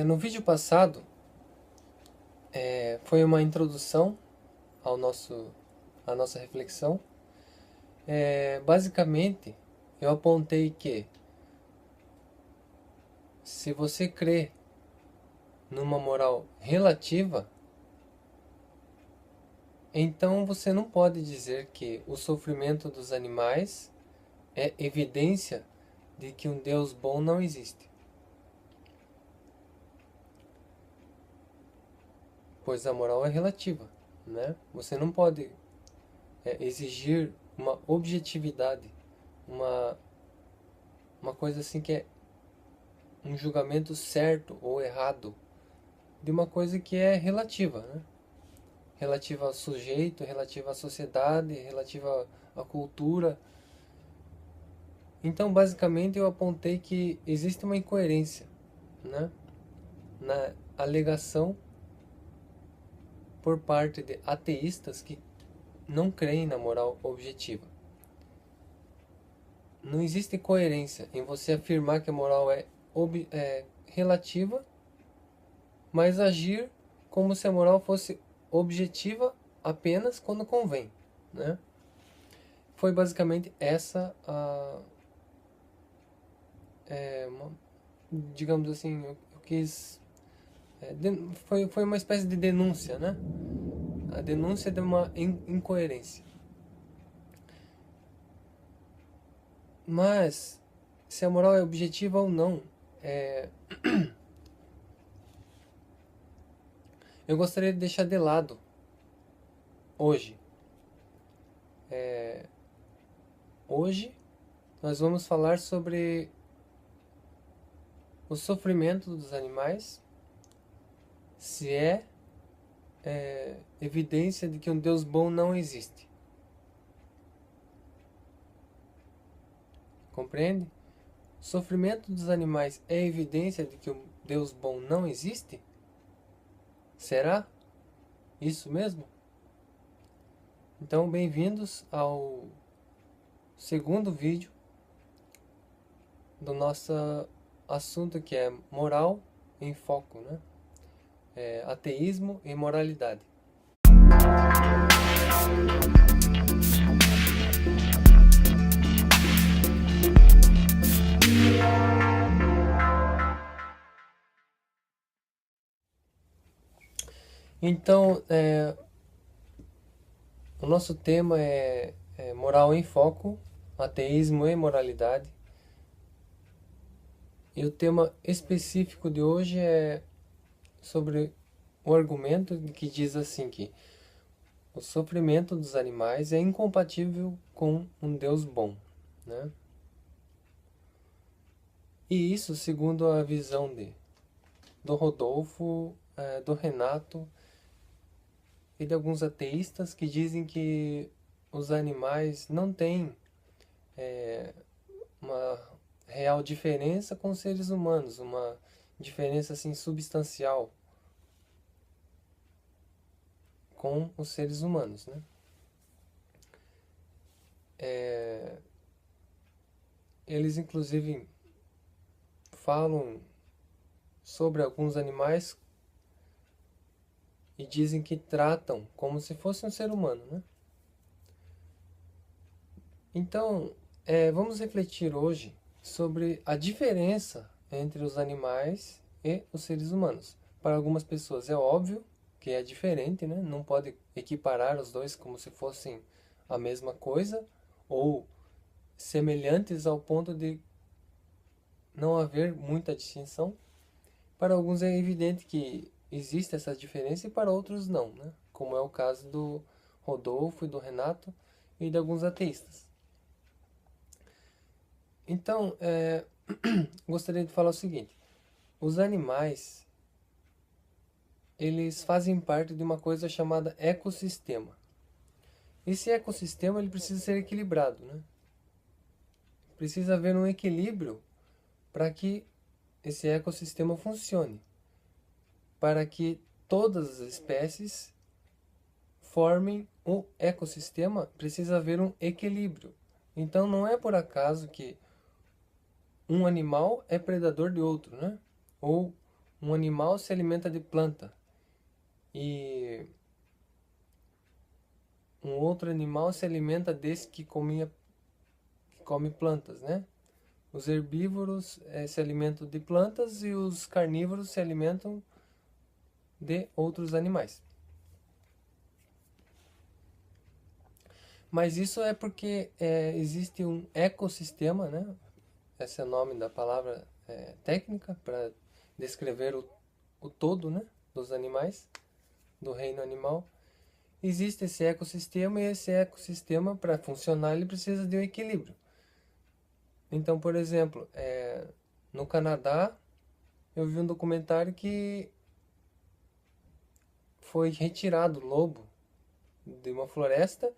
No vídeo passado, foi uma introdução à nossa reflexão. Basicamente, eu apontei que se você crê numa moral relativa, então você não pode dizer que o sofrimento dos animais é evidência de que um Deus bom não existe. Pois a moral é relativa, né? Você não pode exigir uma objetividade, uma, uma coisa assim que é um julgamento certo ou errado de uma coisa que é relativa, né? Relativa ao sujeito, relativa à sociedade, relativa à cultura. Então, basicamente, eu apontei que existe uma incoerência, né, na alegação por parte de ateístas que não creem na moral objetiva. Não existe coerência em você afirmar que a moral é relativa, mas agir como se a moral fosse objetiva apenas quando convém, né? Foi basicamente essa digamos assim, eu quis foi uma espécie de denúncia, né? A denúncia de uma incoerência. Mas se a moral é objetiva ou não, eu gostaria de deixar de lado hoje. Hoje nós vamos falar sobre o sofrimento dos animais, se evidência de que um Deus bom não existe. Compreende? O sofrimento dos animais é evidência de que um Deus bom não existe? Será isso mesmo? Então, bem-vindos ao segundo vídeo do nosso assunto, que é moral em foco, né? Ateísmo e moralidade. Então, o nosso tema é moral em foco, ateísmo e moralidade. E o tema específico de hoje é sobre o argumento que diz assim que o sofrimento dos animais é incompatível com um Deus bom, né? E isso segundo a visão do Rodolfo, do Renato e de alguns ateístas que dizem que os animais não têm uma real diferença com os seres humanos, uma diferença assim substancial com os seres humanos, né? Eles inclusive falam sobre alguns animais e dizem que tratam como se fosse um ser humano, né? Então, vamos refletir hoje sobre a diferença entre os animais e os seres humanos. Para algumas pessoas é óbvio que é diferente, né? Não pode equiparar os dois como se fossem a mesma coisa ou semelhantes ao ponto de não haver muita distinção. Para alguns é evidente que existe essa diferença e para outros não, né? Como é o caso do Rodolfo e do Renato e de alguns ateístas. Então, gostaria de falar o seguinte: os animais, eles fazem parte de uma coisa chamada ecossistema. Esse ecossistema ele precisa ser equilibrado, né? Precisa haver um equilíbrio para que esse ecossistema funcione, para que todas as espécies formem um ecossistema, precisa haver um equilíbrio. Então não é por acaso que um animal é predador de outro, né? Ou um animal se alimenta de planta e um outro animal se alimenta desse que come plantas, né? Os herbívoros se alimentam de plantas e os carnívoros se alimentam de outros animais. Mas isso é porque existe um ecossistema, né? Esse é o nome da palavra técnica para descrever o todo, né? Dos animais, do reino animal. Existe esse ecossistema e esse ecossistema, para funcionar, ele precisa de um equilíbrio. Então, por exemplo, no Canadá, eu vi um documentário que foi retirado o lobo de uma floresta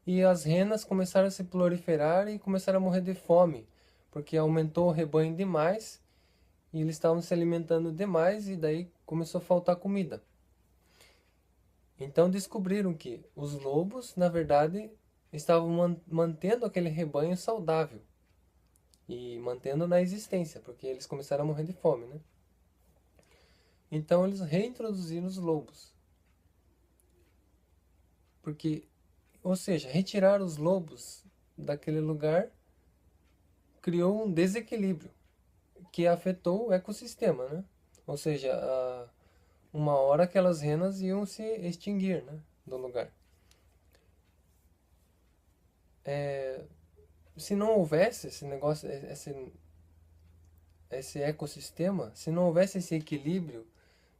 e as renas começaram a se proliferar e começaram a morrer de fome, porque aumentou o rebanho demais e eles estavam se alimentando demais e daí começou a faltar comida. Então descobriram que os lobos, na verdade, estavam mantendo aquele rebanho saudável e mantendo na existência, porque eles começaram a morrer de fome, né? Então eles reintroduziram os lobos. Porque, ou seja, retirar os lobos daquele lugar criou um desequilíbrio que afetou o ecossistema, né? Ou seja, uma hora aquelas renas iam se extinguir, né, do lugar. Se não houvesse esse negócio, esse ecossistema, se não houvesse esse equilíbrio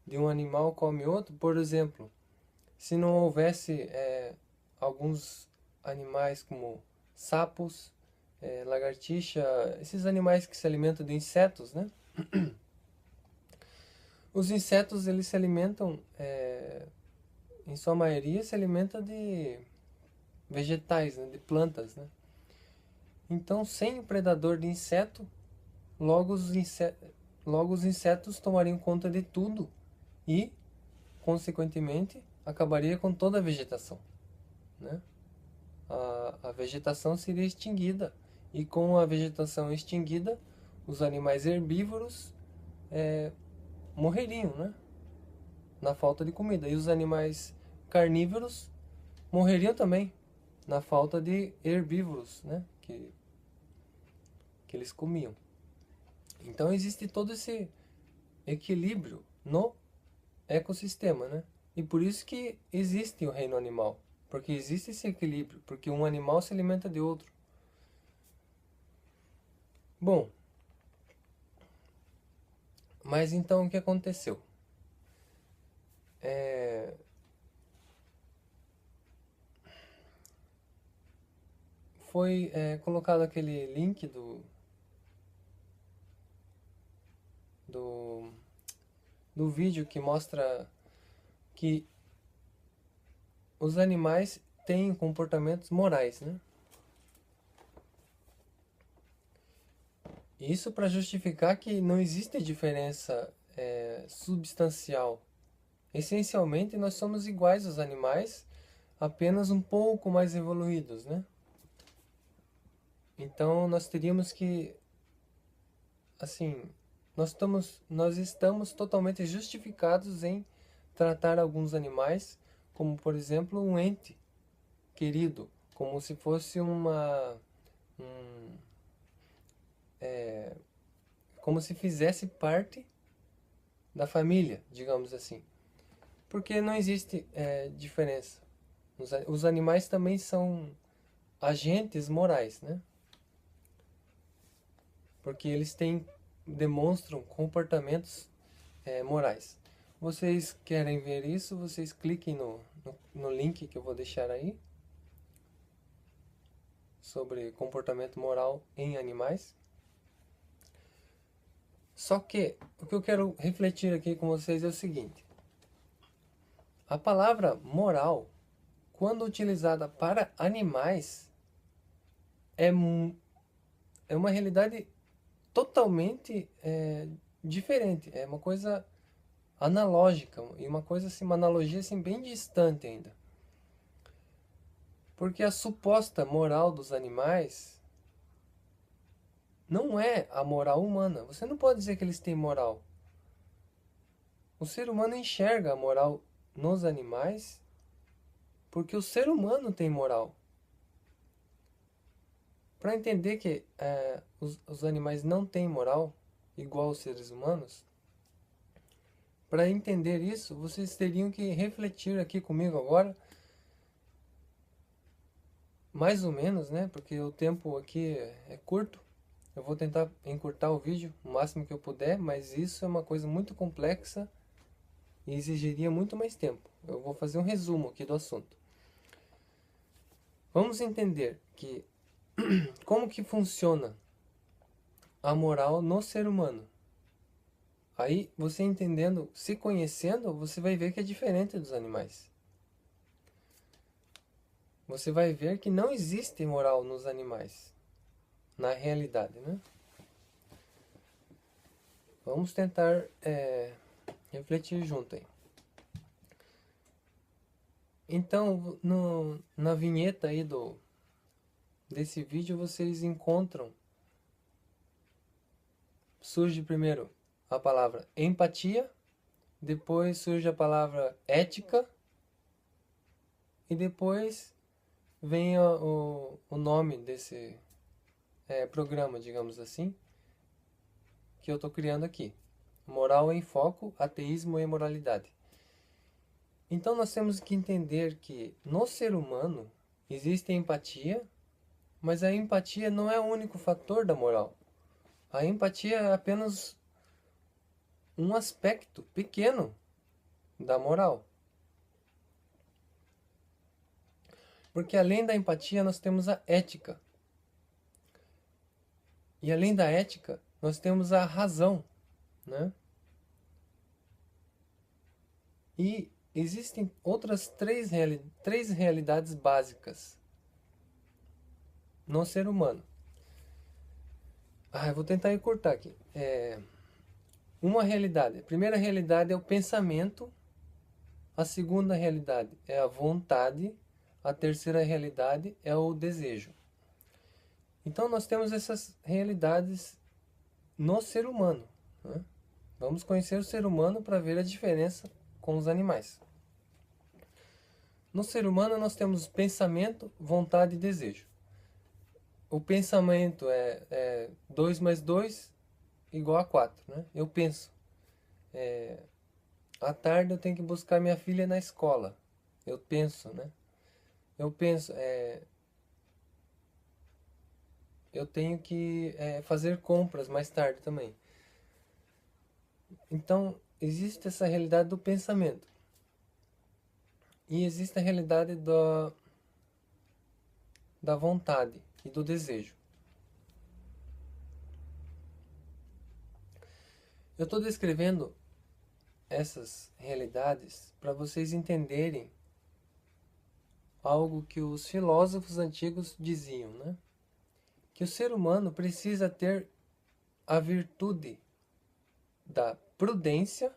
de um animal come outro, por exemplo, se não houvesse alguns animais como sapos, lagartixa, esses animais que se alimentam de insetos, né? Os insetos, eles se alimentam, em sua maioria, se alimentam de vegetais, né? De plantas, né? Então, sem o predador de inseto, logo os insetos tomariam conta de tudo e, consequentemente, acabaria com toda a vegetação, né? A vegetação seria extinguida e com a vegetação extinguida, os animais herbívoros morreriam, né? Na falta de comida. E os animais carnívoros morreriam também na falta de herbívoros, né? Que eles comiam. Então existe todo esse equilíbrio no ecossistema, né? E por isso que existe o reino animal, porque existe esse equilíbrio, porque um animal se alimenta de outro. Bom, mas então o que aconteceu? Foi colocado aquele link do, do vídeo que mostra que os animais têm comportamentos morais, né? Isso para justificar que não existe diferença substancial. Essencialmente, nós somos iguais aos animais, apenas um pouco mais evoluídos, né? Então, nós teríamos que, assim, nós estamos totalmente justificados em tratar alguns animais como, por exemplo, um ente querido, como se fosse como se fizesse parte da família, digamos assim. Porque não existe diferença. Os animais também são agentes morais, né? Porque eles demonstram comportamentos morais. Vocês querem ver isso? Vocês cliquem no link que eu vou deixar aí sobre comportamento moral em animais. Só que o que eu quero refletir aqui com vocês é o seguinte: a palavra moral, quando utilizada para animais, é uma realidade totalmente diferente. É uma coisa analógica e uma coisa assim, uma analogia assim bem distante ainda. Porque a suposta moral dos animais não é a moral humana. Você não pode dizer que eles têm moral. o ser humano enxerga a moral nos animais porque o ser humano tem moral. Para entender que os animais não têm moral, igual aos seres humanos, para entender isso, vocês teriam que refletir aqui comigo agora, mais ou menos, né? Porque o tempo aqui é curto. Eu vou tentar encurtar o vídeo o máximo que eu puder, mas isso é uma coisa muito complexa e exigiria muito mais tempo. Eu vou fazer um resumo aqui do assunto. Vamos entender que como que funciona a moral no ser humano. Aí, você entendendo, se conhecendo, você vai ver que é diferente dos animais. Você vai ver que não existe moral nos animais, na realidade, né? Vamos tentar refletir junto aí. Então, na vinheta aí desse vídeo, vocês encontram, surge primeiro a palavra empatia, depois surge a palavra ética, e depois vem o nome desse programa, digamos assim, que eu estou criando aqui. Moral em Foco, Ateísmo e Moralidade. Então nós temos que entender que no ser humano existe a empatia, mas a empatia não é o único fator da moral. A empatia é apenas um aspecto pequeno da moral. Porque além da empatia nós temos a ética. E além da ética, nós temos a razão, né? E existem outras três realidades básicas no ser humano. Eu vou tentar encurtar aqui. Uma realidade. A primeira realidade é o pensamento. A segunda realidade é a vontade. A terceira realidade é o desejo. Então nós temos essas realidades no ser humano, né? Vamos conhecer o ser humano para ver a diferença com os animais. No ser humano nós temos pensamento, vontade e desejo. O pensamento é 2 mais 2 igual a 4, né? Eu penso. À tarde eu tenho que buscar minha filha na escola. Eu penso, né? Eu penso, eu tenho que fazer compras mais tarde também. Então, existe essa realidade do pensamento. E existe a realidade da vontade e do desejo. Eu estou descrevendo essas realidades para vocês entenderem algo que os filósofos antigos diziam, né? Que o ser humano precisa ter a virtude da prudência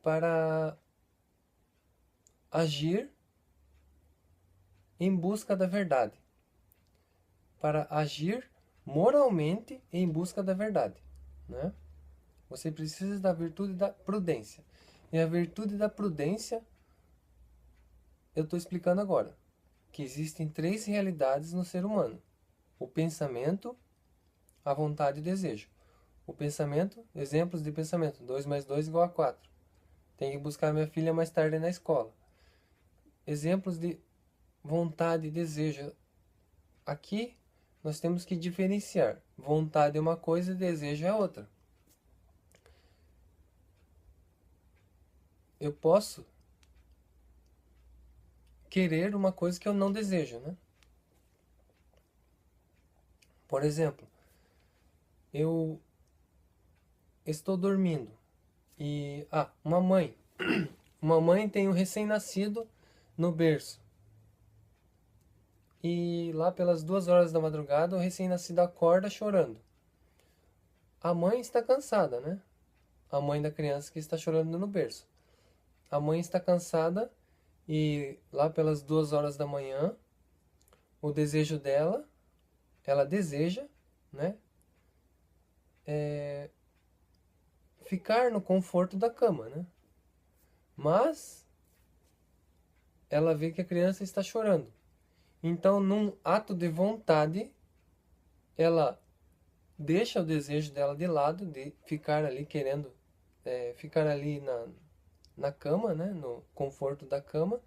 para agir em busca da verdade, para agir moralmente em busca da verdade, né? Você precisa da virtude da prudência. E a virtude da prudência eu estou explicando agora, que existem três realidades no ser humano: o pensamento, a vontade e o desejo. O pensamento, exemplos de pensamento: 2 mais 2 igual a 4. Tenho que buscar minha filha mais tarde na escola. Exemplos de vontade e desejo. Aqui nós temos que diferenciar. Vontade é uma coisa e desejo é outra. Eu posso querer uma coisa que eu não desejo, né? Por exemplo, eu estou dormindo e uma mãe tem um recém-nascido no berço. E lá pelas 2 horas da madrugada o recém-nascido acorda chorando. A mãe está cansada, né? A mãe da criança que está chorando no berço. A mãe está cansada e lá pelas 2 horas da manhã, o desejo dela, ela deseja, né? ficar no conforto da cama, né? Mas ela vê que a criança está chorando. Então, num ato de vontade, ela deixa o desejo dela de lado, de ficar ali querendo ficar ali na cama, né? No conforto da cama.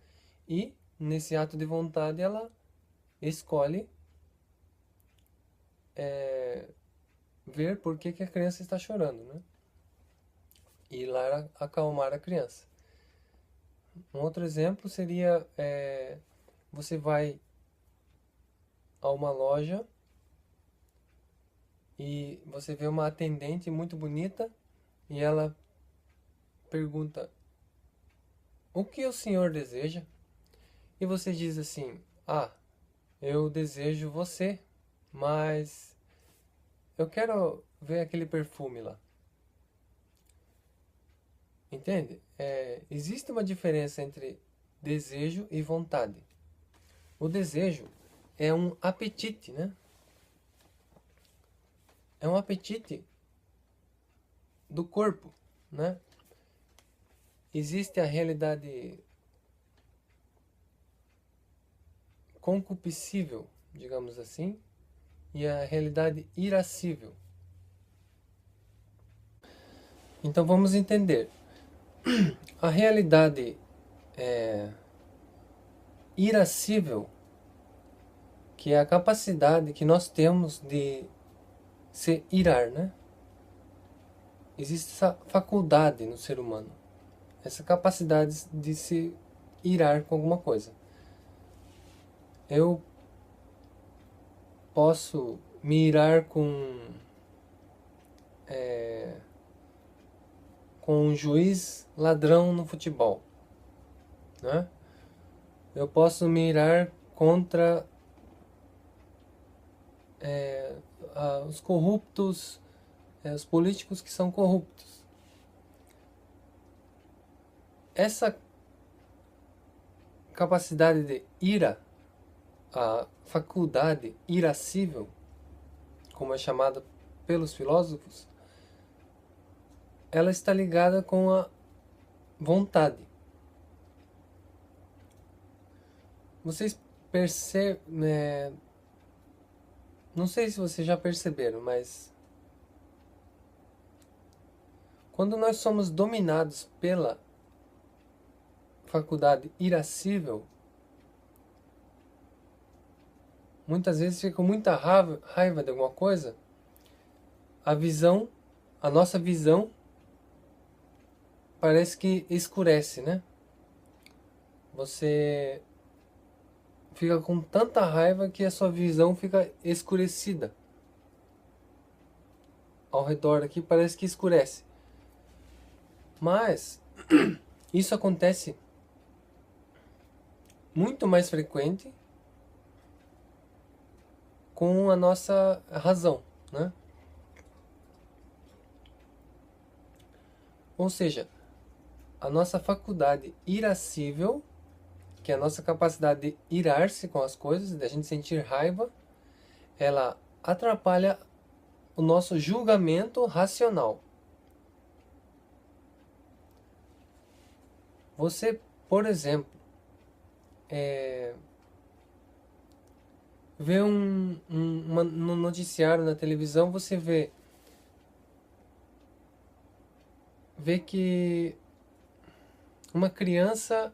E nesse ato de vontade ela escolhe ver por que a criança está chorando, né? E ir lá acalmar a criança. Um outro exemplo seria você vai a uma loja e você vê uma atendente muito bonita e ela pergunta: o que o senhor deseja? E você diz assim: ah, eu desejo você, mas eu quero ver aquele perfume lá. Entende? Existe uma diferença entre desejo e vontade. O desejo é um apetite, né? É um apetite do corpo, né? Existe a realidade concupiscível, digamos assim, e a realidade irascível. Então vamos entender. A realidade irascível, que é a capacidade que nós temos de se irar, né? Existe essa faculdade no ser humano, essa capacidade de se irar com alguma coisa. Eu posso me irar com um juiz ladrão no futebol, né? Eu posso me irar contra os corruptos, os políticos que são corruptos. Essa capacidade de ira, a faculdade irascível, como é chamada pelos filósofos, ela está ligada com a vontade. Vocês percebem, não sei se vocês já perceberam, mas quando nós somos dominados pela faculdade irascível, muitas vezes fica com muita raiva de alguma coisa, a nossa visão parece que escurece, né? Você fica com tanta raiva que a sua visão fica escurecida. Ao redor aqui parece que escurece. Mas isso acontece muito mais frequente com a nossa razão, né? Ou seja, a nossa faculdade irascível, que é a nossa capacidade de irar-se com as coisas, de a gente sentir raiva, ela atrapalha o nosso julgamento racional. Você, por exemplo, vê no noticiário, na televisão, você vê que uma criança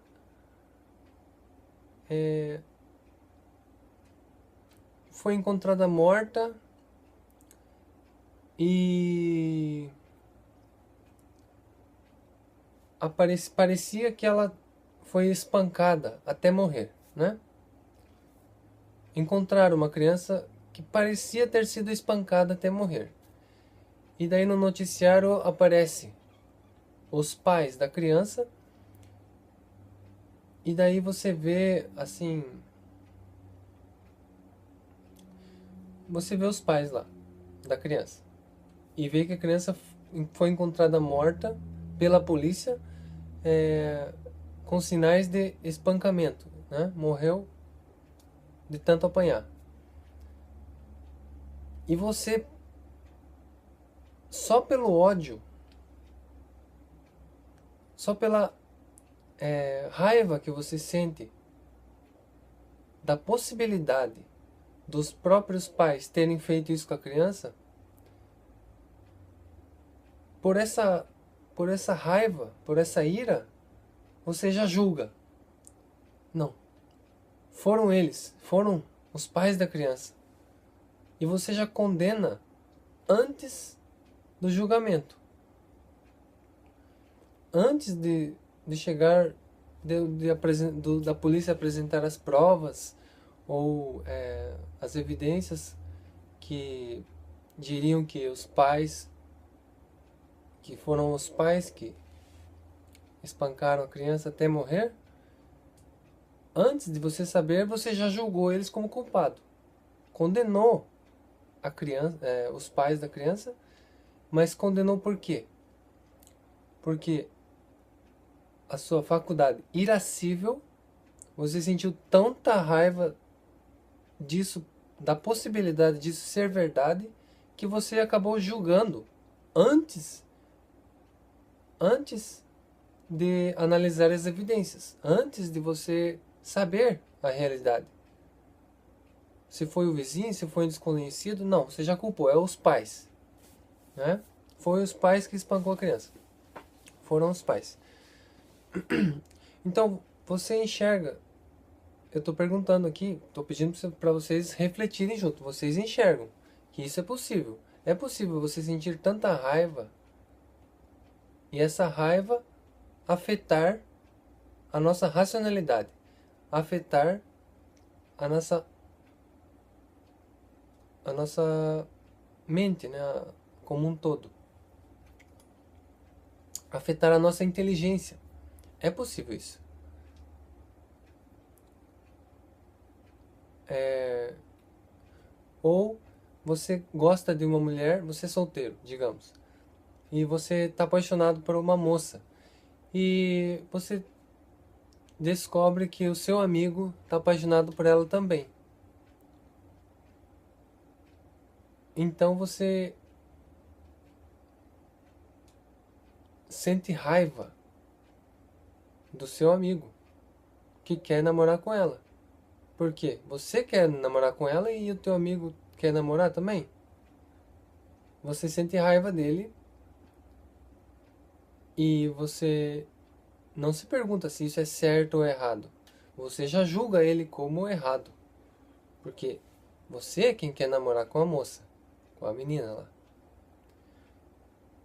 foi encontrada morta e parecia que ela foi espancada até morrer, né? Encontraram uma criança que parecia ter sido espancada até morrer. E daí no noticiário aparece os pais da criança. E daí você vê, assim, você vê os pais lá da criança. E vê que a criança foi encontrada morta pela polícia com sinais de espancamento, né? Morreu de tanto apanhar. E você, só pelo ódio só pela raiva que você sente da possibilidade dos próprios pais terem feito isso com a criança, por essa raiva, por essa ira, você já julga. Não. Foram eles, foram os pais da criança. E você já condena antes do julgamento. Antes de chegar, da polícia apresentar as provas ou as evidências que diriam que os pais, que foram os pais que espancaram a criança até morrer, antes de você saber, você já julgou eles como culpado. Condenou a criança, os pais da criança, mas condenou por quê? Porque a sua faculdade irascível, você sentiu tanta raiva disso, da possibilidade disso ser verdade, que você acabou julgando antes de analisar as evidências, antes de você saber a realidade. Se foi o vizinho, se foi um desconhecido, não, você já culpou, é os pais, né? Foi os pais que espancou a criança. Foram os pais. Então, você enxerga, eu estou perguntando aqui, estou pedindo para vocês refletirem junto, vocês enxergam que isso é possível. É possível você sentir tanta raiva e essa raiva afetar a nossa racionalidade, afetar a nossa mente, né, como um todo, afetar a nossa inteligência. É possível isso. Ou você gosta de uma mulher, você é solteiro, digamos, e você está apaixonado por uma moça, e você descobre que o seu amigo está apaixonado por ela também. Então você sente raiva do seu amigo que quer namorar com ela. Por quê? Você quer namorar com ela e o teu amigo quer namorar também? Você sente raiva dele e você não se pergunta se isso é certo ou errado. Você já julga ele como errado. Porque você é quem quer namorar com a moça, com a menina lá.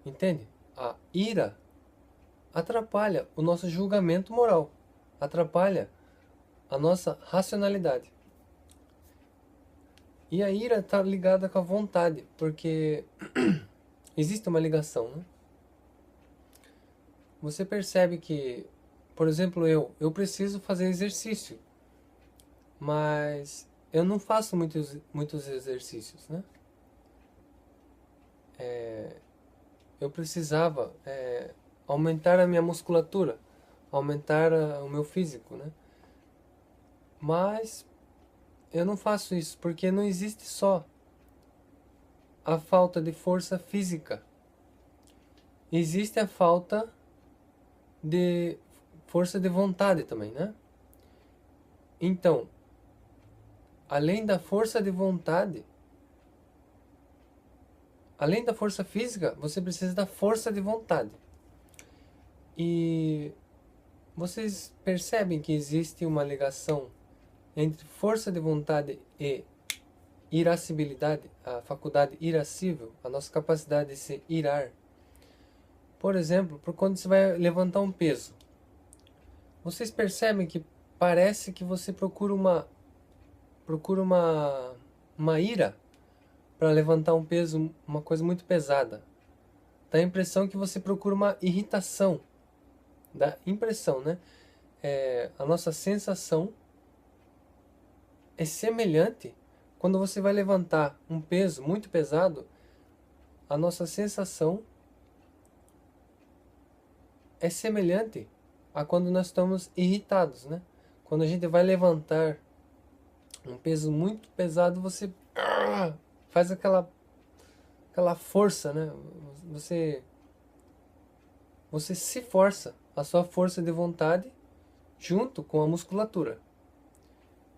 Entende? A ira atrapalha o nosso julgamento moral. Atrapalha a nossa racionalidade. E a ira está ligada com a vontade, porque existe uma ligação, né? Você percebe que, por exemplo, eu preciso fazer exercício, mas eu não faço muitos exercícios, né? Eu precisava aumentar a minha musculatura, aumentar o meu físico, né? Mas eu não faço isso porque não existe só a falta de força física. Existe a falta de força de vontade também, né? Então, além da força de vontade, além da força física, você precisa da força de vontade. E vocês percebem que existe uma ligação entre força de vontade e irascibilidade, a faculdade irascível, a nossa capacidade de se irar. Por exemplo, por quando você vai levantar um peso, vocês percebem que parece que você procura uma ira para levantar um peso, uma coisa muito pesada. Dá a impressão que você procura uma irritação. Dá impressão, né? A nossa sensação é semelhante quando você vai levantar um peso muito pesado. A nossa sensação é semelhante a quando nós estamos irritados, né? Quando a gente vai levantar um peso muito pesado, você faz aquela força, né? Você se força a sua força de vontade junto com a musculatura.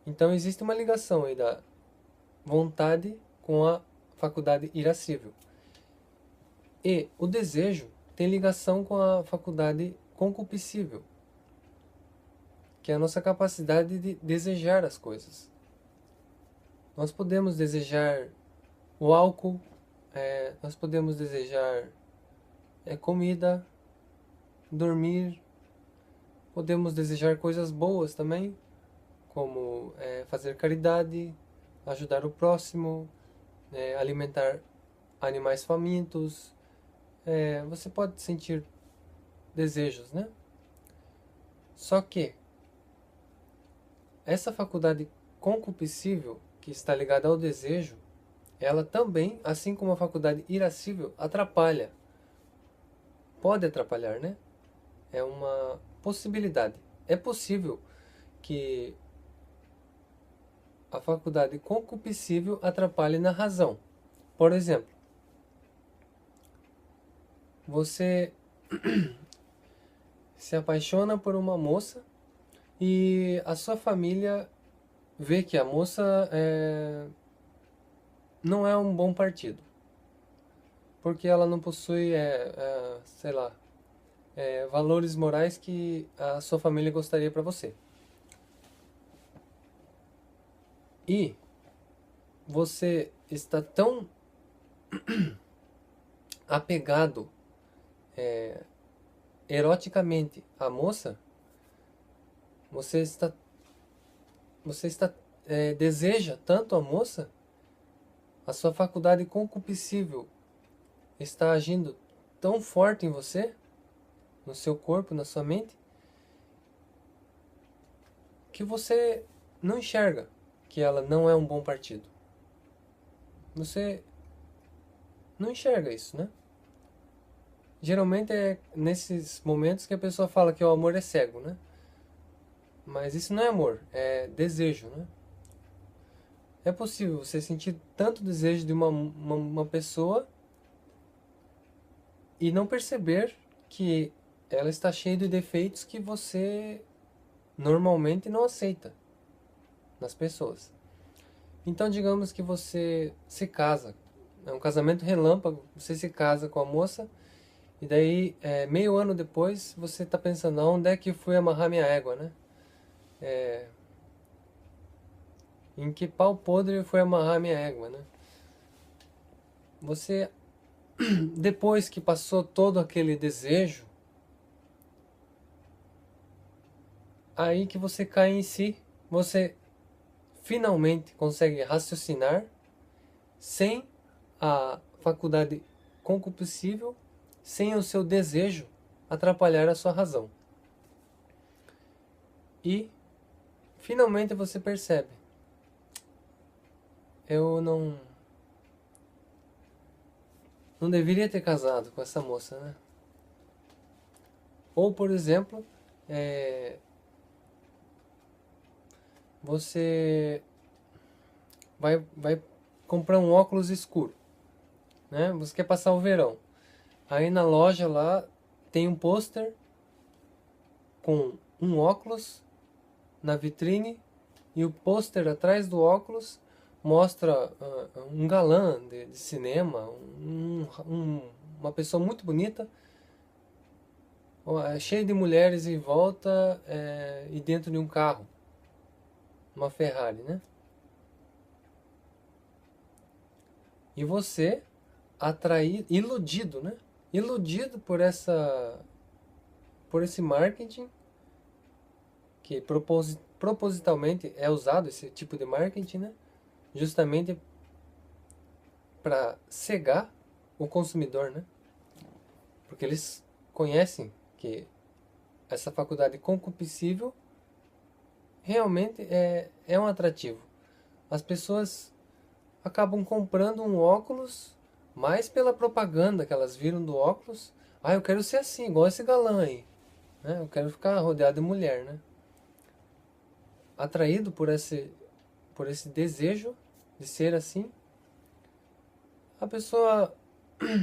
Então existe uma ligação aí da vontade com a faculdade irascível. E o desejo tem ligação com a faculdade concupiscível, que é a nossa capacidade de desejar as coisas. Nós podemos desejar o álcool, nós podemos desejar comida, dormir, podemos desejar coisas boas também, como fazer caridade, ajudar o próximo, alimentar animais famintos. Você pode sentir desejos, né? Só que essa faculdade concupiscível, que está ligada ao desejo, ela também, assim como a faculdade irascível, atrapalha. Pode atrapalhar, né? É uma possibilidade. É possível que a faculdade concupiscível atrapalhe na razão. Por exemplo, você se apaixona por uma moça e a sua família vê que a moça não é um bom partido, porque ela não possui, sei lá, valores morais que a sua família gostaria para você. E você está tão apegado eroticamente à moça, você deseja tanto a moça, a sua faculdade concupiscível está agindo tão forte em você, no seu corpo, na sua mente, que você não enxerga que ela não é um bom partido. Você não enxerga isso, né? Geralmente é nesses momentos que a pessoa fala que o amor é cego, né? Mas isso não é amor, é desejo, né? É possível você sentir tanto desejo de uma pessoa e não perceber que ela está cheia de defeitos que você normalmente não aceita nas pessoas. Então, digamos que você se casa, é um casamento relâmpago, você se casa com a moça e daí, meio ano depois, você está pensando, onde é que fui amarrar minha égua, né? Em que pau podre eu fui amarrar minha égua, né? Você, depois que passou todo aquele desejo, aí que você cai em si, você finalmente consegue raciocinar sem a faculdade concupiscível, sem o seu desejo atrapalhar a sua razão. E finalmente você percebe, eu não deveria ter casado com essa moça, né? Ou, por exemplo, você vai comprar um óculos escuro, né? Você quer passar o verão. Aí na loja lá tem um pôster com um óculos na vitrine e o pôster atrás do óculos mostra um galã de cinema, uma pessoa muito bonita, cheio de mulheres em volta e dentro de um carro, uma Ferrari, né? E você iludido, né? Iludido por esse marketing que propositalmente é usado, esse tipo de marketing, né? Justamente para cegar o consumidor, né? Porque eles conhecem que essa faculdade concupiscível realmente é um atrativo. As pessoas acabam comprando um óculos mais pela propaganda que elas viram do óculos. Eu quero ser assim, igual esse galã aí, né? Eu quero ficar rodeado de mulher, né? Atraído por esse desejo de ser assim, a pessoa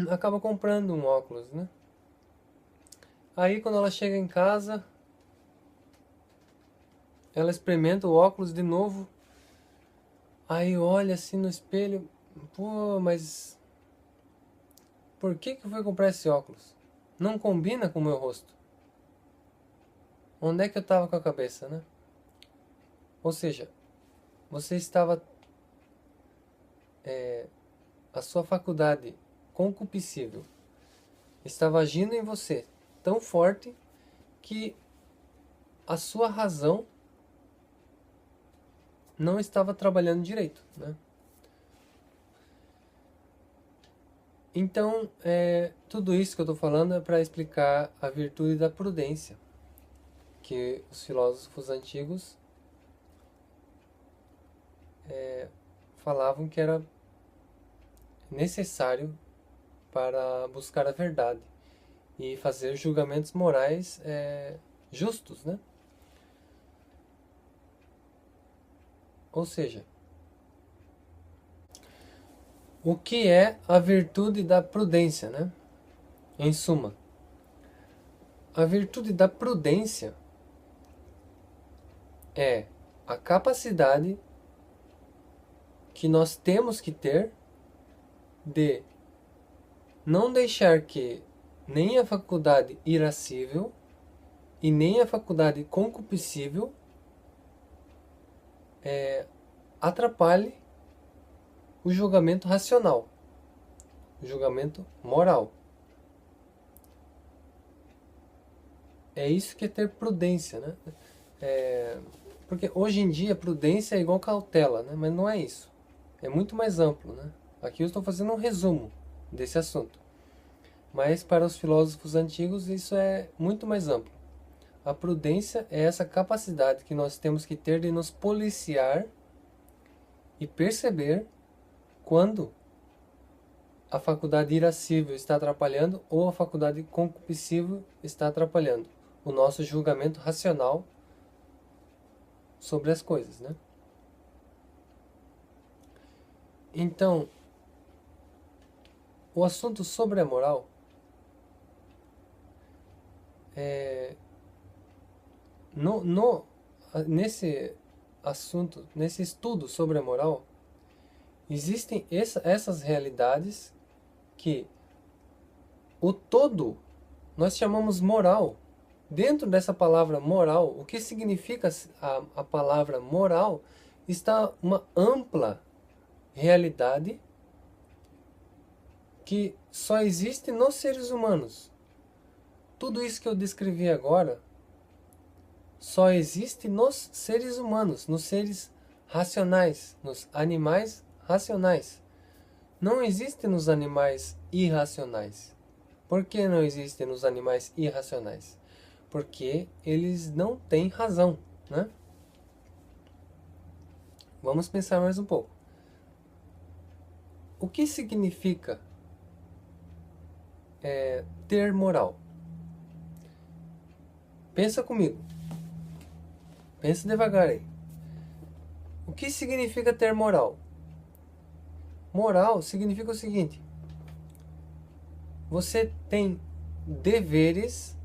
acaba comprando um óculos, né? Aí quando ela chega em casa, ela experimenta o óculos de novo. Aí olha assim no espelho, pô, mas por que eu fui comprar esse óculos? Não combina com o meu rosto. Onde é que eu estava com a cabeça, né? Ou seja, você estava... a sua faculdade concupiscível estava agindo em você tão forte que a sua razão não estava trabalhando direito, né? Então, tudo isso que eu estou falando é para explicar a virtude da prudência, que os filósofos antigos falavam que era necessário para buscar a verdade e fazer julgamentos morais justos, né? Ou seja, o que é a virtude da prudência, né? Em suma, a virtude da prudência é a capacidade que nós temos que ter de não deixar que nem a faculdade irascível e nem a faculdade concupiscível atrapalhe o julgamento racional, o julgamento moral. É isso que é ter prudência, né? Porque hoje em dia prudência é igual cautela, né? Mas não é isso. É muito mais amplo, né? Aqui eu estou fazendo um resumo desse assunto. Mas para os filósofos antigos isso é muito mais amplo. A prudência é essa capacidade que nós temos que ter de nos policiar e perceber quando a faculdade irascível está atrapalhando ou a faculdade concupiscível está atrapalhando o nosso julgamento racional sobre as coisas, né? Então, o assunto sobre a moral nesse assunto, nesse estudo sobre a moral, existem essas realidades que o todo nós chamamos moral. Dentro dessa palavra moral, o que significa a palavra moral, está uma ampla realidade que só existe nos seres humanos. Tudo isso que eu descrevi agora só existe nos seres humanos, nos seres racionais, nos animais racionais. Não existe nos animais irracionais. Por que não existe nos animais irracionais? Porque eles não têm razão, né? Vamos pensar mais um pouco. O que significa ter moral? Pensa comigo. Pensa devagar aí. O que significa ter moral? Moral significa o seguinte: você tem deveres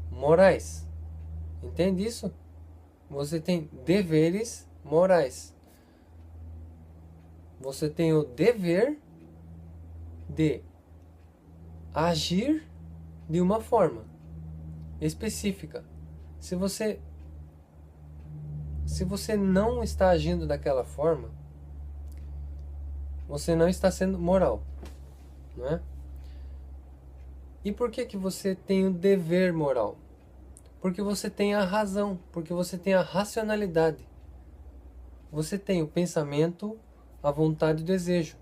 morais. Entende isso? Você tem deveres morais. Você tem o dever de agir de uma forma específica. Se você não está agindo daquela forma, você não está sendo moral, não é? E por que você tem o dever moral? Porque você tem a razão, porque você tem a racionalidade. Você tem o pensamento, a vontade e o desejo.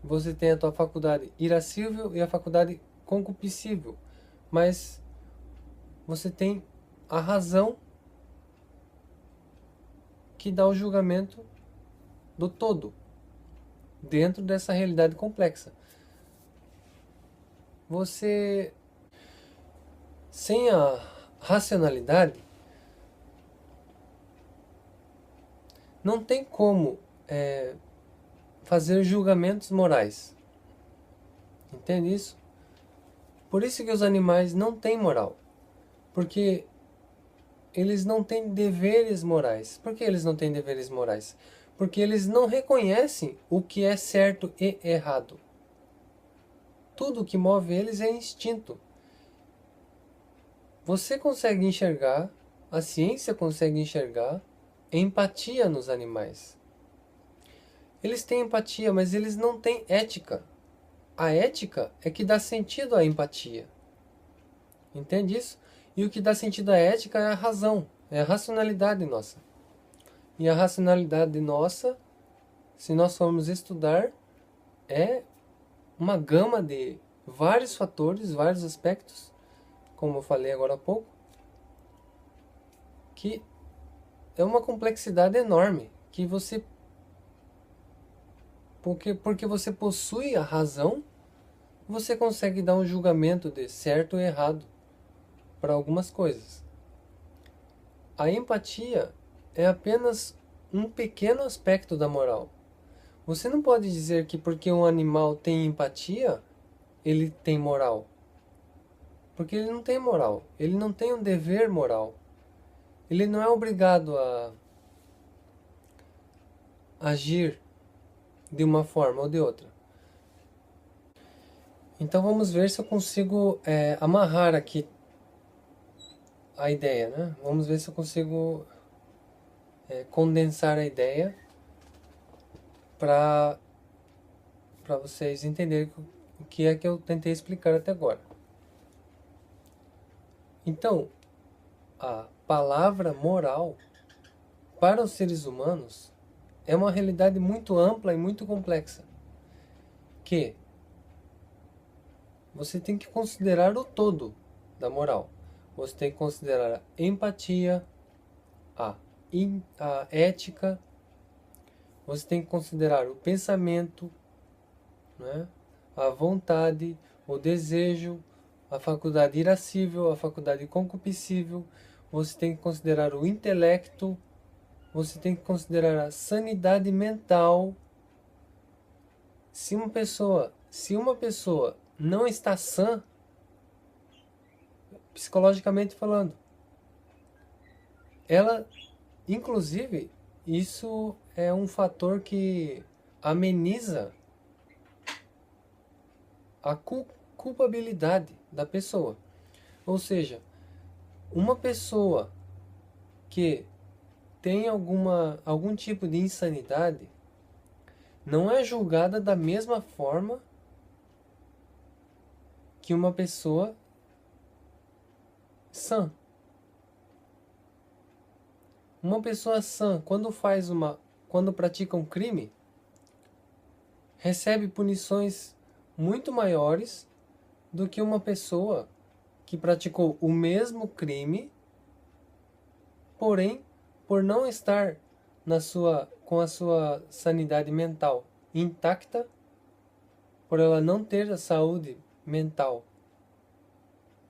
Você tem a tua faculdade irascível e a faculdade concupiscível. Mas você tem a razão que dá o julgamento do todo, dentro dessa realidade complexa. Você, sem a racionalidade, não tem como fazer julgamentos morais. Entende isso? Por isso que os animais não têm moral. Porque eles não têm deveres morais. Por que eles não têm deveres morais? Porque eles não reconhecem o que é certo e errado. Tudo que move eles é instinto. Você consegue enxergar, a ciência consegue enxergar empatia nos animais. Eles têm empatia, mas eles não têm ética. A ética é que dá sentido à empatia. Entende isso? E o que dá sentido à ética é a razão, é a racionalidade nossa. E a racionalidade nossa, se nós formos estudar, é uma gama de vários fatores, vários aspectos, como eu falei agora há pouco, que é uma complexidade enorme, que você porque você possui a razão, você consegue dar um julgamento de certo e errado para algumas coisas. A empatia é apenas um pequeno aspecto da moral. Você não pode dizer que porque um animal tem empatia, ele tem moral. Porque ele não tem moral. Ele não tem um dever moral. Ele não é obrigado a agir de uma forma ou de outra. Então vamos ver se eu consigo amarrar aqui a ideia, né? Vamos ver se eu consigo condensar a ideia para vocês entenderem o que é que eu tentei explicar até agora. Então, a palavra moral para os seres humanos é uma realidade muito ampla e muito complexa, que você tem que considerar o todo da moral. Você tem que considerar a empatia, a ética, você tem que considerar o pensamento, né? A vontade, o desejo, a faculdade irascível, a faculdade concupiscível, você tem que considerar o intelecto, você tem que considerar a sanidade mental. Se uma pessoa não está sã, psicologicamente falando, ela, inclusive, isso é um fator que ameniza a culpabilidade da pessoa. Ou seja, uma pessoa que tem algum tipo de insanidade não é julgada da mesma forma que uma pessoa sã. Uma pessoa sã, quando pratica um crime, recebe punições muito maiores do que uma pessoa que praticou o mesmo crime, porém, por não estar com a sua sanidade mental intacta, por ela não ter a saúde mental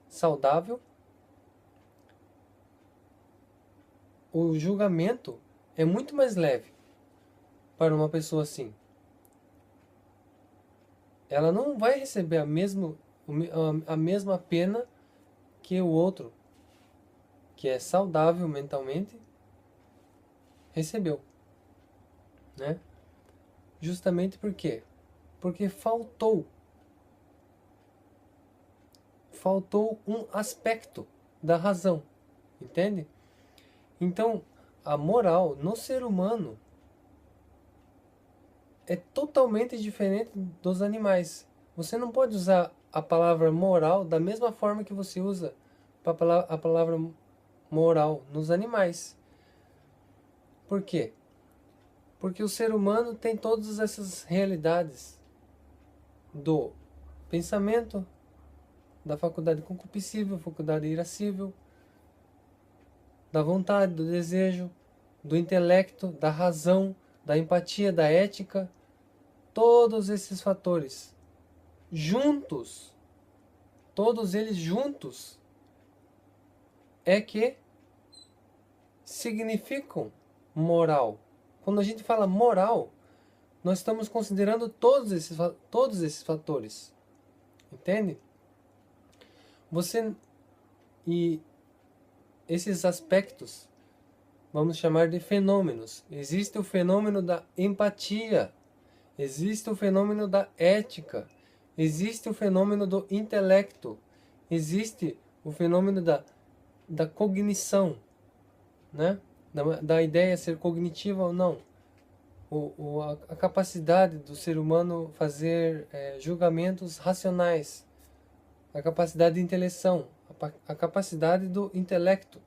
saudável, o julgamento é muito mais leve para uma pessoa assim. Ela não vai receber a mesma pena que o outro, que é saudável mentalmente, recebeu, né? Justamente por quê? Porque faltou um aspecto da razão, entende? Então, a moral no ser humano é totalmente diferente dos animais. Você não pode usar a palavra moral da mesma forma que você usa a palavra moral nos animais. Por quê? Porque o ser humano tem todas essas realidades do pensamento, da faculdade concupiscível, faculdade irascível, da vontade, do desejo, do intelecto, da razão, da empatia, da ética. Todos esses fatores juntos, todos eles juntos, é que significam moral. Quando a gente fala moral, nós estamos considerando todos esses fatores. Entende? Você e esses aspectos vamos chamar de fenômenos. Existe o fenômeno da empatia, existe o fenômeno da ética, existe o fenômeno do intelecto, existe o fenômeno da cognição, né? Da ideia ser cognitiva ou não. A capacidade do ser humano fazer julgamentos racionais, a capacidade de inteleção, a capacidade do intelecto.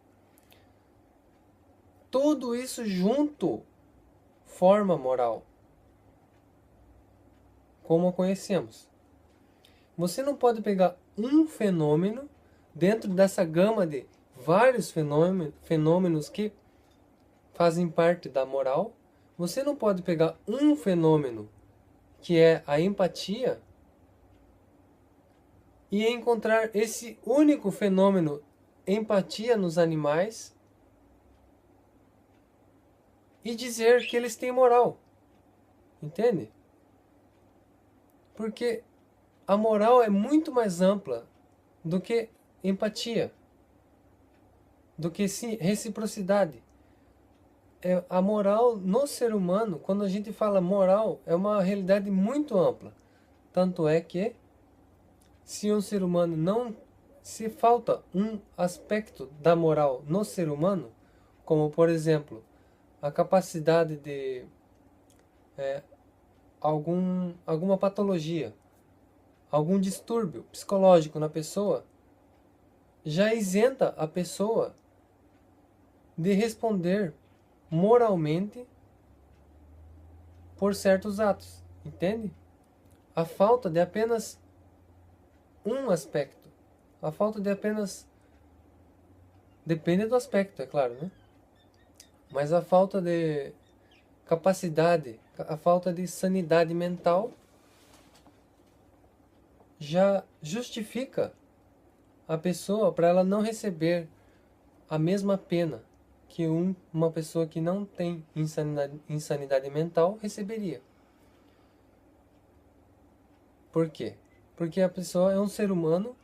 Tudo isso junto forma moral, como a conhecemos. Você não pode pegar um fenômeno dentro dessa gama de vários fenômenos que fazem parte da moral. Você não pode pegar um fenômeno, que é a empatia, e encontrar esse único fenômeno, empatia nos animais, e dizer que eles têm moral. Entende? Porque a moral é muito mais ampla do que empatia, do que reciprocidade. A moral no ser humano, quando a gente fala moral, é uma realidade muito ampla. Tanto é que, se um ser humano não... Se falta um aspecto da moral no ser humano, como por exemplo, a capacidade de alguma patologia, algum distúrbio psicológico na pessoa, já isenta a pessoa de responder moralmente por certos atos, entende? A falta de apenas um aspecto, a falta de apenas... Depende do aspecto, é claro, né? Mas a falta de capacidade, a falta de sanidade mental já justifica a pessoa para ela não receber a mesma pena que uma pessoa que não tem insanidade mental receberia. Por quê? Porque a pessoa é um ser humano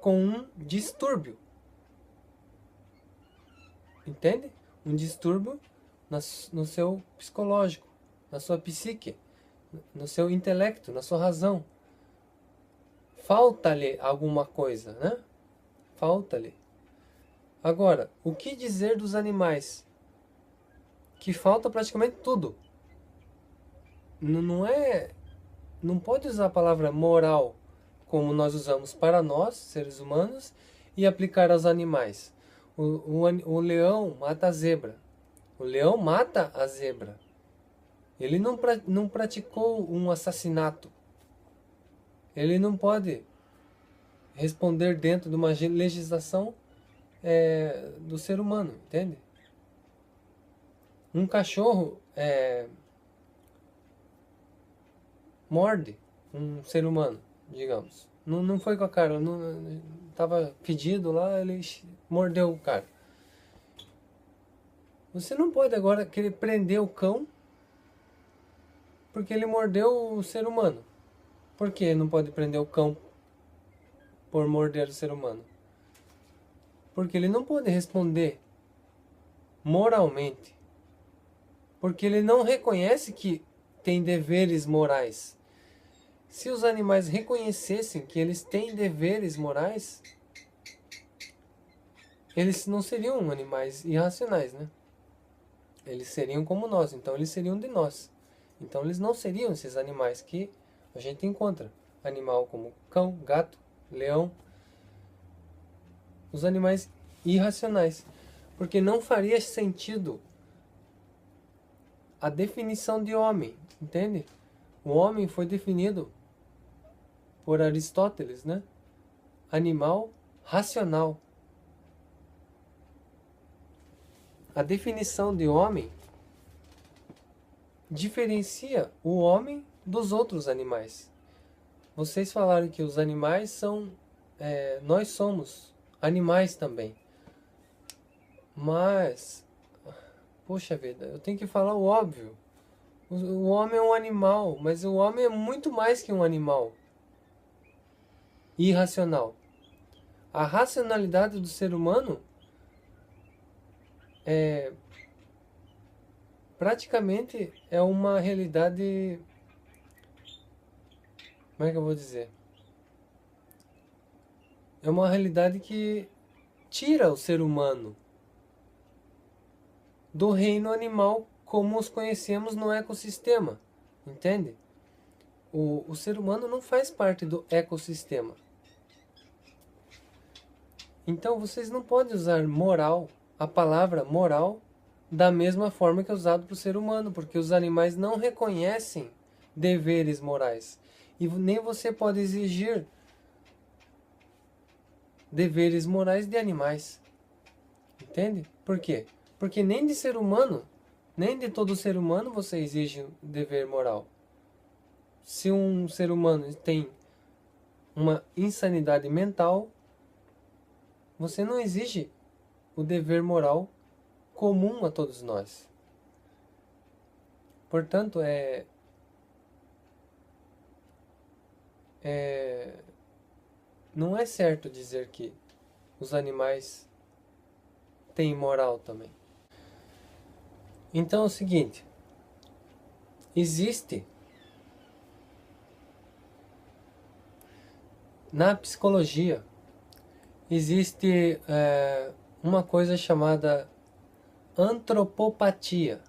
com um distúrbio. Entende? Um distúrbio no seu psicológico, na sua psique, no seu intelecto, na sua razão. Falta-lhe alguma coisa, né? Falta-lhe. Agora, o que dizer dos animais? Que falta praticamente tudo. Não pode usar a palavra moral como nós usamos para nós, seres humanos, e aplicar aos animais. O leão mata a zebra. O leão mata a zebra. Ele não praticou um assassinato. Ele não pode responder dentro de uma legislação do ser humano, entende? Um cachorro morde um ser humano, digamos. Não foi com a cara, estava fedido lá, ele mordeu o cara. Você não pode agora querer prender o cão porque ele mordeu o ser humano. Por que não pode prender o cão por morder o ser humano? Porque ele não pode responder moralmente. Porque ele não reconhece que tem deveres morais. Se os animais reconhecessem que eles têm deveres morais, eles não seriam animais irracionais, né? Eles seriam como nós, então eles seriam de nós. Então eles não seriam esses animais que a gente encontra. Animal como cão, gato, leão. Os animais irracionais. Porque não faria sentido a definição de homem, entende? O homem foi definido por Aristóteles, né? Animal racional. A definição de homem diferencia o homem dos outros animais. Vocês falaram que os animais são... nós somos animais também. Mas... Poxa vida, eu tenho que falar o óbvio. O homem é um animal, mas o homem é muito mais que um animal irracional. A racionalidade do ser humano praticamente é uma realidade, como é que eu vou dizer? É uma realidade que tira o ser humano do reino animal como os conhecemos no ecossistema, entende? O ser humano não faz parte do ecossistema. Então vocês não podem usar moral, a palavra moral, da mesma forma que é usado para o ser humano, porque os animais não reconhecem deveres morais. E nem você pode exigir deveres morais de animais. Entende? Por quê? Porque nem de ser humano, nem de todo ser humano você exige dever moral. Se um ser humano tem uma insanidade mental, você não exige o dever moral comum a todos nós. Portanto, não é certo dizer que os animais têm moral também. Então é o seguinte, existe na psicologia, existe uma coisa chamada antropopatia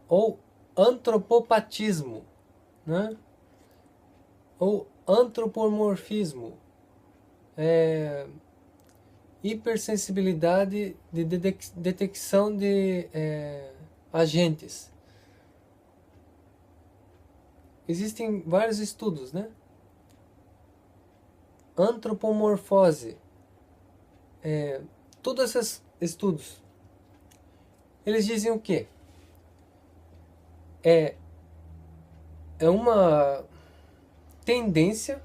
ou antropopatismo, né? Ou antropomorfismo, hipersensibilidade de detecção de agentes. Existem vários estudos, né? Antropomorfose, todos esses estudos, eles dizem o quê? É uma tendência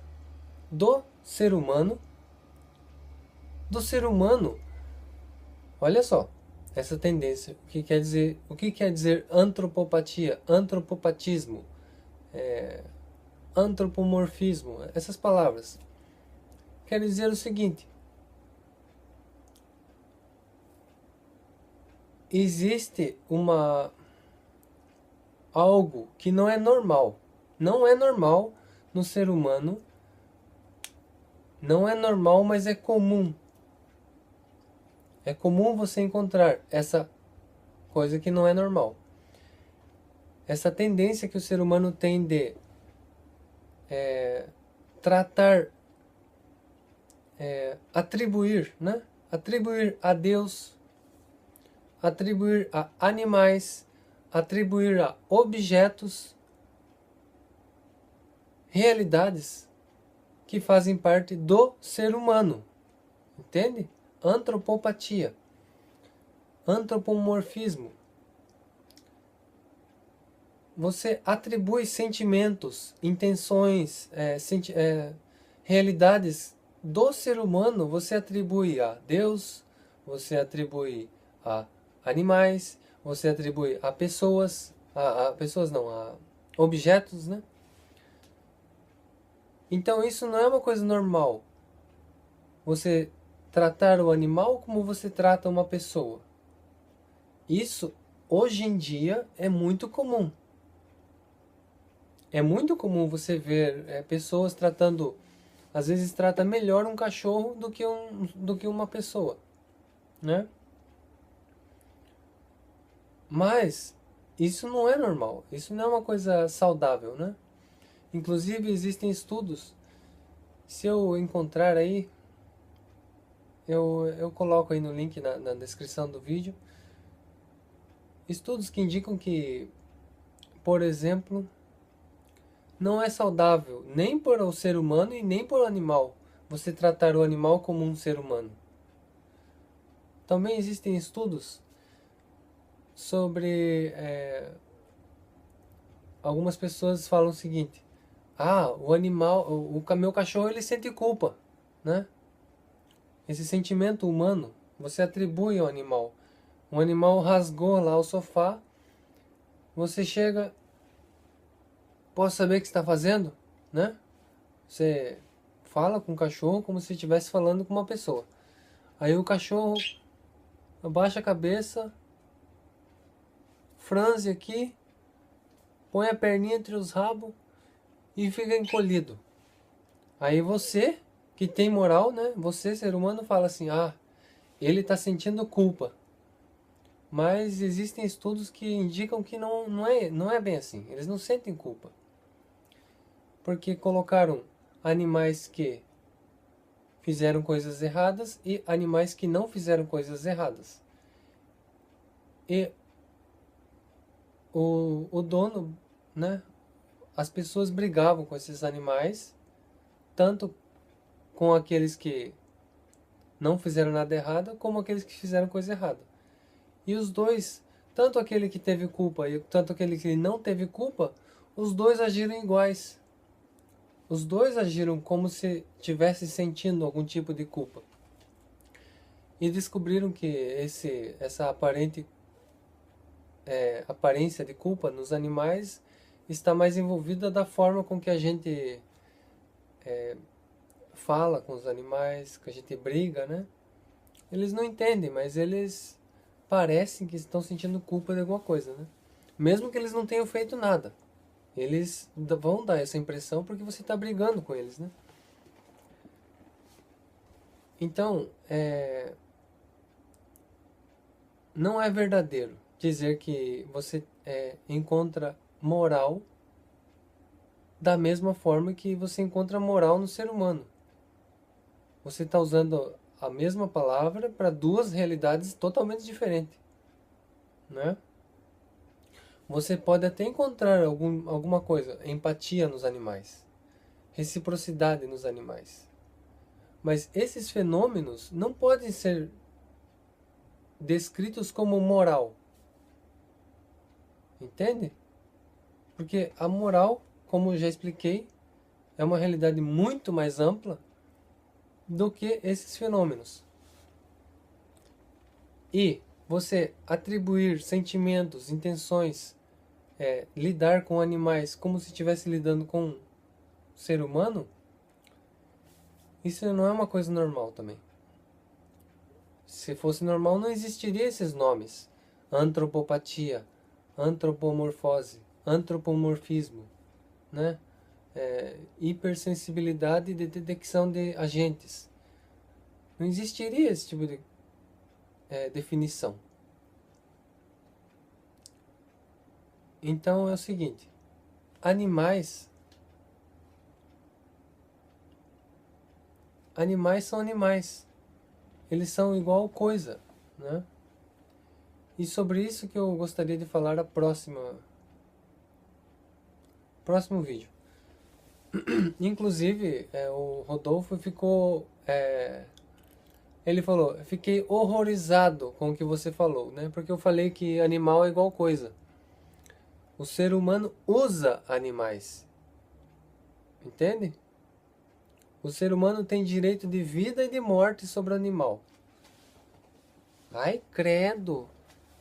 do ser humano, olha só, essa tendência, o que quer dizer antropopatia, antropopatismo, antropomorfismo, essas palavras, quer dizer o seguinte, existe algo que não é normal no ser humano, não é normal, mas é comum. É comum você encontrar essa coisa que não é normal. Essa tendência que o ser humano tem de tratar, atribuir, né? Atribuir a Deus, atribuir a animais, atribuir a objetos, realidades que fazem parte do ser humano. Entende? Antropopatia, antropomorfismo. Você atribui sentimentos, intenções, realidades do ser humano, você atribui a Deus, você atribui a animais, você atribui a pessoas, a objetos, né? Então isso não é uma coisa normal. Você tratar o animal como você trata uma pessoa. Isso, hoje em dia, é muito comum. É muito comum você ver pessoas tratando, às vezes trata melhor um cachorro do que uma pessoa, né? Mas isso não é normal, isso não é uma coisa saudável, né? Inclusive existem estudos, se eu encontrar aí, eu coloco aí no link na descrição do vídeo, estudos que indicam que, por exemplo, não é saudável nem para o ser humano e nem para o animal você tratar o animal como um ser humano. Também existem estudos sobre algumas pessoas falam o seguinte: o animal, meu cachorro, ele sente culpa, né? Esse sentimento humano você atribui ao animal. Um animal rasgou lá o sofá, você chega, posso saber o que está fazendo, né? Você fala com o cachorro como se estivesse falando com uma pessoa. Aí o cachorro abaixa a cabeça, franze aqui, põe a perninha entre os rabos e fica encolhido. Aí você, que tem moral, né? Você, ser humano, fala assim, ah, ele está sentindo culpa. Mas existem estudos que indicam que não é bem assim. Eles não sentem culpa. Porque colocaram animais que fizeram coisas erradas e animais que não fizeram coisas erradas. E o dono, né? As pessoas brigavam com esses animais, tanto com aqueles que não fizeram nada errado, como aqueles que fizeram coisa errada. E os dois, tanto aquele que teve culpa e tanto aquele que não teve culpa, os dois agiram iguais. Os dois agiram como se tivessem sentindo algum tipo de culpa. E descobriram que essa aparência de culpa nos animais está mais envolvida da forma com que a gente fala com os animais, que a gente briga, né? Eles não entendem, mas eles parecem que estão sentindo culpa de alguma coisa, né? Mesmo que eles não tenham feito nada. Eles vão dar essa impressão porque você está brigando com eles, né? Então, não é verdadeiro dizer que você encontra moral da mesma forma que você encontra moral no ser humano. Você está usando a mesma palavra para duas realidades totalmente diferentes, né? Você pode até encontrar alguma coisa, empatia nos animais, reciprocidade nos animais. Mas esses fenômenos não podem ser descritos como moral. Entende? Porque a moral, como eu já expliquei, é uma realidade muito mais ampla do que esses fenômenos. E você atribuir sentimentos, intenções, lidar com animais como se estivesse lidando com um ser humano, isso não é uma coisa normal também. Se fosse normal, não existiria esses nomes. Antropopatia, antropomorfose, antropomorfismo, né? Hipersensibilidade de detecção de agentes. Não existiria esse tipo de definição. Então é o seguinte, animais são animais. Eles são igual coisa, né? E sobre isso que eu gostaria de falar no próximo vídeo. Inclusive, o Rodolfo ficou... ele falou, fiquei horrorizado com o que você falou, né? Porque eu falei que animal é igual coisa. O ser humano usa animais. Entende? O ser humano tem direito de vida e de morte sobre o animal. Ai, credo!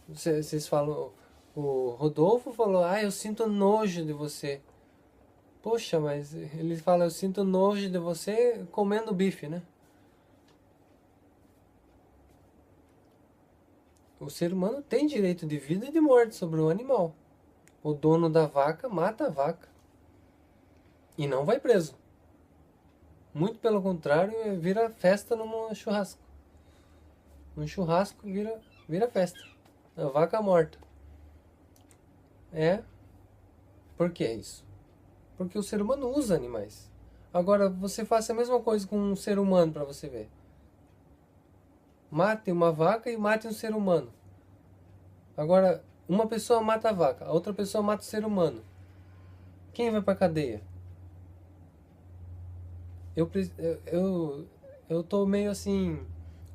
Vocês falam... O Rodolfo falou, eu sinto nojo de você. Poxa, mas ele fala, eu sinto nojo de você comendo bife, né? O ser humano tem direito de vida e de morte sobre o animal. O dono da vaca mata a vaca. E não vai preso. Muito pelo contrário, vira festa num churrasco. Um churrasco vira festa. A vaca morta. Por que isso? Porque o ser humano usa animais. Agora, você faça a mesma coisa com um ser humano para você ver. Mate uma vaca e mate um ser humano. Agora, uma pessoa mata a vaca, a outra pessoa mata o ser humano. Quem vai pra cadeia? Eu tô meio assim,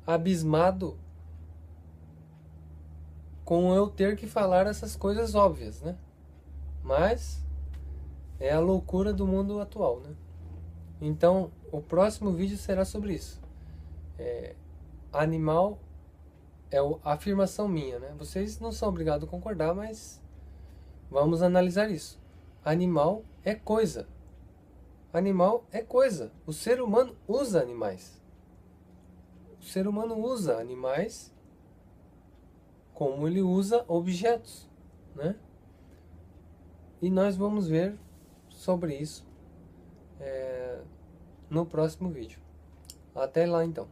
abismado com eu ter que falar essas coisas óbvias, né? Mas é a loucura do mundo atual, né? Então, o próximo vídeo será sobre isso. Animal é a afirmação minha, né? Vocês não são obrigados a concordar, mas vamos analisar isso. Animal é coisa. Animal é coisa. O ser humano usa animais. O ser humano usa animais como ele usa objetos, né? E nós vamos ver sobre isso no próximo vídeo. Até lá então.